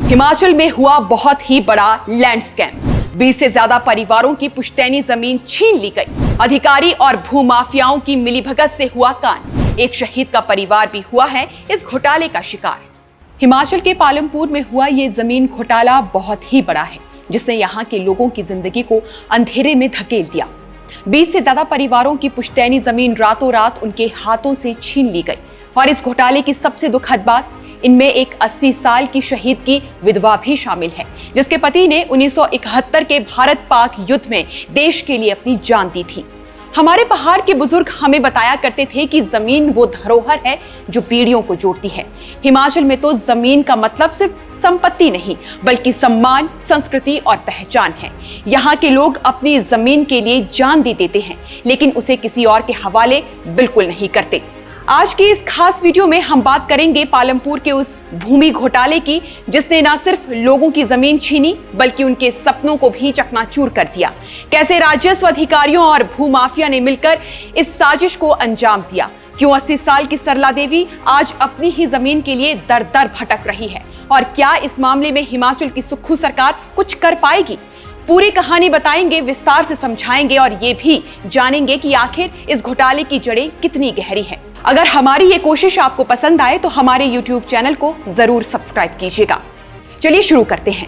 हिमाचल में हुआ बहुत ही बड़ा लैंड स्कैम। 20 से ज्यादा परिवारों की पुश्तैनी जमीन छीन ली गई। अधिकारी और भूमाफियाओं की मिलीभगत से हुआ कांड। एक शहीद का परिवार भी हुआ है इस घोटाले का शिकार। हिमाचल के पालमपुर में हुआ ये जमीन घोटाला बहुत ही बड़ा है, जिसने यहाँ के लोगों की जिंदगी को अंधेरे में धकेल दिया। 20 से ज्यादा परिवारों की पुश्तैनी जमीन रातों रात उनके हाथों से छीन ली गई। और इस घोटाले की सबसे दुखद बात, इनमें एक 80 साल की शहीद की विधवा भी शामिल है, जिसके पति ने 1971 के भारत पाक युद्ध में देश के लिए अपनी जान दी थी। हमारे पहाड़ के बुजुर्ग हमें बताया करते थे कि जमीन वो धरोहर है जो पीढ़ियों को जोड़ती है। हिमाचल में तो जमीन का मतलब सिर्फ संपत्ति नहीं, बल्कि सम्मान, संस्कृति और पहचान है। यहाँ के लोग अपनी जमीन के लिए जान दे देते हैं, लेकिन उसे किसी और के हवाले बिल्कुल नहीं करते। आज की इस खास वीडियो में हम बात करेंगे पालमपुर के उस भूमि घोटाले की, जिसने न सिर्फ लोगों की जमीन छीनी, बल्कि उनके सपनों को भी चकनाचूर कर दिया। कैसे राजस्व अधिकारियों और भूमाफिया ने मिलकर इस साजिश को अंजाम दिया। क्यों 80 साल की सरला देवी आज अपनी ही जमीन के लिए दर दर भटक रही है, और क्या इस मामले में हिमाचल की सुक्खू सरकार कुछ कर पाएगी। पूरी कहानी बताएंगे, विस्तार से समझाएंगे और ये भी जानेंगे कि आखिर इस घोटाले की जड़ें कितनी गहरी हैं। अगर हमारी ये कोशिश आपको पसंद आए तो हमारे YouTube चैनल को जरूर सब्सक्राइब कीजिएगा। चलिए शुरू करते हैं।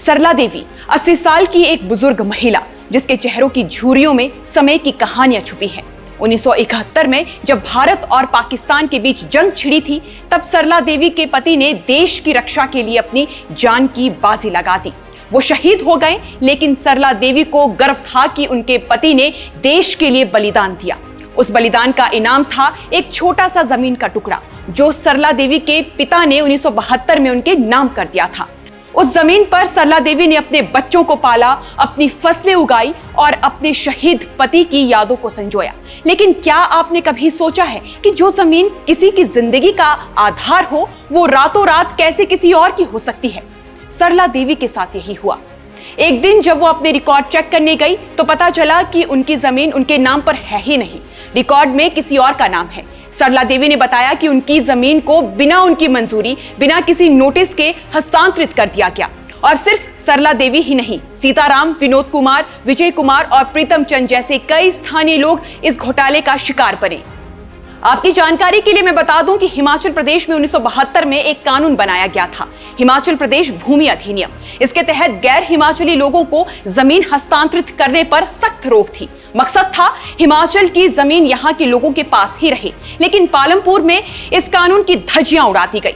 सरला देवी 80 साल की एक बुजुर्ग महिला, जिसके चेहरों की झुर्रियों में समय की कहानियां छुपी हैं। 1971 में जब भारत और पाकिस्तान के बीच जंग छिड़ी थी, तब सरला देवी के पति ने देश की रक्षा के लिए अपनी जान की बाजी लगा दी। वो शहीद हो गए, लेकिन सरला देवी को गर्व था कि उनके पति ने देश के लिए बलिदान दिया। उस बलिदान का इनाम था एक छोटा सा जमीन का टुकड़ा, जो सरला देवी के पिता ने 1972 में उनके नाम कर दिया था। उस जमीन पर सरला देवी ने अपने बच्चों को पाला, अपनी फसलें उगाई और अपने शहीद पति की यादों को संजोया। लेकिन क्या आपने कभी सोचा है कि जो जमीन किसी की जिंदगी का आधार हो, वो रातों रात कैसे किसी और की हो सकती है। सरला देवी के साथ यही हुआ। एक दिन जब वो अपने रिकॉर्ड चेक करने गई, तो पता चला कि उनकी जमीन उनके नाम पर है ही नहीं, रिकॉर्ड में किसी और का नाम है। सरला देवी ने बताया कि उनकी जमीन को बिना उनकी मंजूरी, बिना किसी नोटिस के हस्तांतरित कर दिया गया। और सिर्फ सरला देवी ही नहीं, सीताराम, विनोद कुमार, विजय कुमार और प्रीतम चंद जैसे कई स्थानीय लोग इस घोटाले का शिकार बने। आपकी जानकारी के लिए मैं बता दूं कि हिमाचल प्रदेश में 1972 में एक कानून बनाया गया था, हिमाचल प्रदेश भूमि अधिनियम। इसके तहत गैर हिमाचली लोगों को जमीन हस्तांतरित करने पर सख्त रोक थी। मकसद था हिमाचल की जमीन यहाँ के लोगों के पास ही रहे। लेकिन पालमपुर में इस कानून की धज्जियां उड़ा दी गई।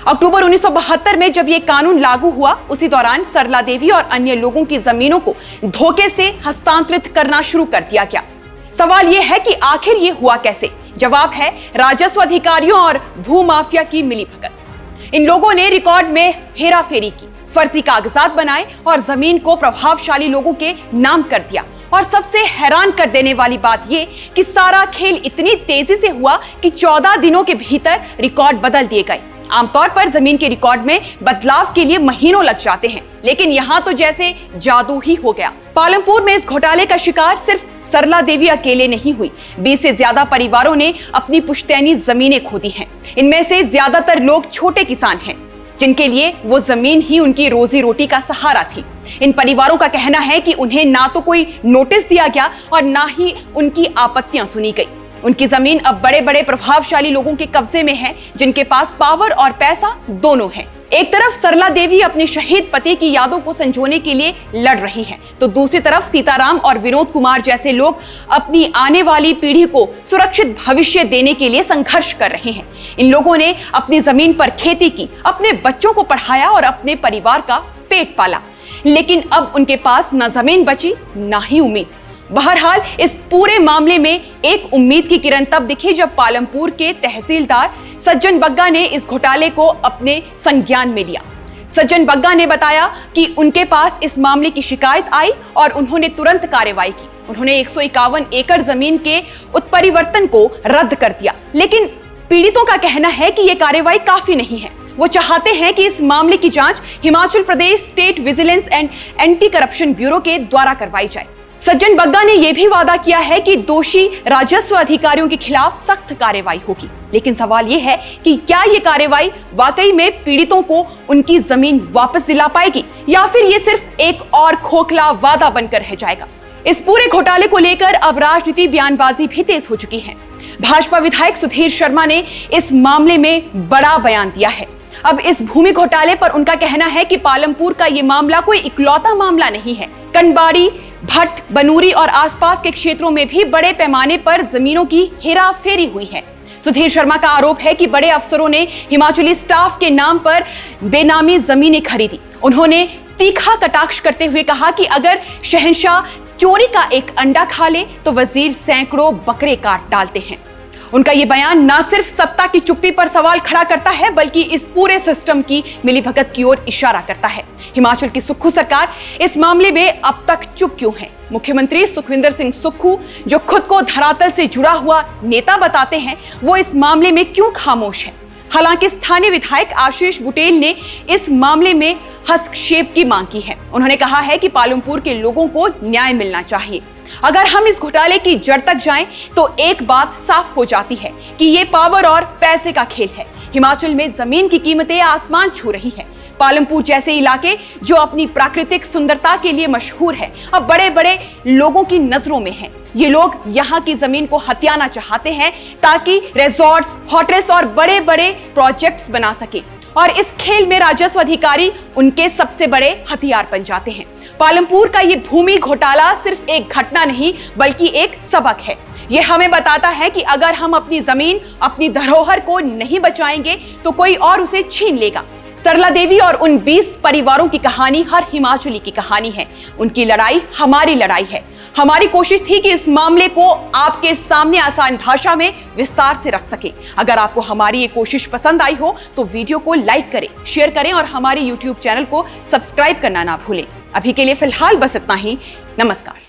अक्टूबर 1972 में जब ये कानून लागू हुआ, उसी दौरान सरला देवी और अन्य लोगों की जमीनों को धोखे से हस्तांतरित करना शुरू कर दिया गया। सवाल यह है कि आखिर ये हुआ कैसे। जवाब है राजस्व अधिकारियों और भूमाफिया की मिलीभगत। इन लोगों ने रिकॉर्ड में हेराफेरी की, फर्जी कागजात बनाए और जमीन को प्रभावशाली लोगों के नाम कर दिया। और सबसे हैरान कर देने वाली बात ये कि सारा खेल इतनी तेजी से हुआ कि 14 दिनों के भीतर रिकॉर्ड बदल दिए गए। आमतौर पर जमीन के रिकॉर्ड में बदलाव के लिए महीनों लग जाते हैं, लेकिन यहाँ तो जैसे जादू ही हो गया। पालमपुर में इस घोटाले का शिकार सिर्फ सरला देवी अकेले नहीं हुई। 20 से ज्यादा परिवारों ने अपनी पुश्तैनी जमीनें खो दी हैं। इनमें से ज्यादातर लोग छोटे किसान हैं, जिनके लिए वो जमीन ही उनकी रोजी रोटी का सहारा थी। इन परिवारों का कहना है कि उन्हें ना तो कोई नोटिस दिया गया और ना ही उनकी आपत्तियां सुनी गई। उनकी जमीन अब बड़े बड़े प्रभावशाली लोगों के कब्जे में है, जिनके पास पावर और पैसा दोनों है। एक तरफ सरला देवी अपने शहीद पति की यादों को संजोने के लिए लड़ रही है, तो दूसरी तरफ सीताराम और विनोद कुमार जैसे लोग अपनी आने वाली पीढ़ी को सुरक्षित भविष्य देने के लिए संघर्ष कर रहे हैं। इन लोगों ने अपनी जमीन पर खेती की, अपने बच्चों को पढ़ाया और अपने परिवार का पेट पाला, लेकिन अब उनके पास न जमीन बची, ना ही उम्मीद। बहरहाल इस पूरे मामले में एक उम्मीद की किरण तब दिखी जब पालमपुर के तहसीलदार सज्जन बग्गा ने इस घोटाले को अपने संज्ञान में लिया। सज्जन बग्गा ने बताया कि उनके पास इस मामले की शिकायत आई और उन्होंने तुरंत कार्रवाई की। उन्होंने 151 एकड़ जमीन के उत्परिवर्तन को रद्द कर दिया। लेकिन पीड़ितों का कहना है कि यह कार्रवाई काफी नहीं है। वो चाहते हैं कि इस मामले की जांच Himachal Pradesh state vigilance and anti corruption bureau के द्वारा करवाई जाए। सज्जन बग्गा ने यह भी वादा किया है कि दोषी राजस्व अधिकारियों के खिलाफ सख्त कार्रवाई होगी। लेकिन सवाल यह है कि क्या यह कार्रवाई वाकई में पीड़ितों को उनकी जमीन वापस दिला पाएगी या फिर यह सिर्फ एक और खोखला वादा बनकर रह जाएगा। इस पूरे घोटाले को लेकर अब राजनीति बयानबाजी भी तेज हो चुकी है। भाजपा विधायक सुधीर शर्मा ने इस मामले में बड़ा बयान दिया है। अब इस भूमि घोटाले पर उनका कहना है कि पालमपुर का यह मामला कोई इकलौता मामला नहीं है। कनबाड़ी, भट्ट, बनूरी और आसपास के क्षेत्रों में भी बड़े पैमाने पर जमीनों की हेराफेरी हुई है। सुधीर शर्मा का आरोप है कि बड़े अफसरों ने हिमाचली स्टाफ के नाम पर बेनामी जमीनें खरीदी। उन्होंने तीखा कटाक्ष करते हुए कहा कि अगर शहंशाह चोरी का एक अंडा खा ले तो वजीर सैकड़ों बकरे काट डालते हैं। उनका यह बयान न सिर्फ सत्ता की चुप्पी पर सवाल खड़ा करता है बल्कि इस पूरे सिस्टम की मिलीभगत की ओर इशारा करता है। हिमाचल की सुक्खू सरकार इस मामले में अब तक चुप क्यों है? मुख्यमंत्री सुखविंदर सिंह सुक्खू, जो खुद को धरातल से जुड़ा हुआ नेता बताते हैं, वो इस मामले में क्यों खामोश है? हालांकि स्थानीय विधायक आशीष बुटेल ने इस मामले में हस्तक्षेप की मांग की है। उन्होंने कहा है कि पालमपुर के लोगों को न्याय मिलना चाहिए। अगर हम इस घोटाले की जड़ तक जाएं तो एक बात साफ हो जाती है कि ये पावर और पैसे का खेल है। हिमाचल में जमीन की कीमतें आसमान छू रही है। पालमपुर जैसे इलाके जो अपनी प्राकृतिक सुंदरता के लिए मशहूर है, अब बड़े बड़े लोगों की नजरों में है। ये लोग यहाँ की जमीन को हथियाना चाहते हैं ताकि रिजॉर्ट्स, होटल्स और बड़े बड़े प्रोजेक्ट्स बना सके और इस खेल में राजस्व अधिकारी उनके सबसे बड़े हथियार बन जाते हैं। पालमपुर का ये भूमि घोटाला सिर्फ एक घटना नहीं बल्कि एक सबक है। ये हमें बताता है कि अगर हम अपनी जमीन, अपनी धरोहर को नहीं बचाएंगे तो कोई और उसे छीन लेगा। सरला देवी और उन 20 परिवारों की कहानी हर हिमाचली की कहानी है। उनकी लड़ाई हमारी लड़ाई है। हमारी कोशिश थी कि इस मामले को आपके सामने आसान भाषा में विस्तार से रख सके। अगर आपको हमारी ये कोशिश पसंद आई हो तो वीडियो को लाइक करें, शेयर करें और हमारे YouTube चैनल को सब्सक्राइब करना ना भूलें। अभी के लिए फिलहाल बस इतना ही। नमस्कार।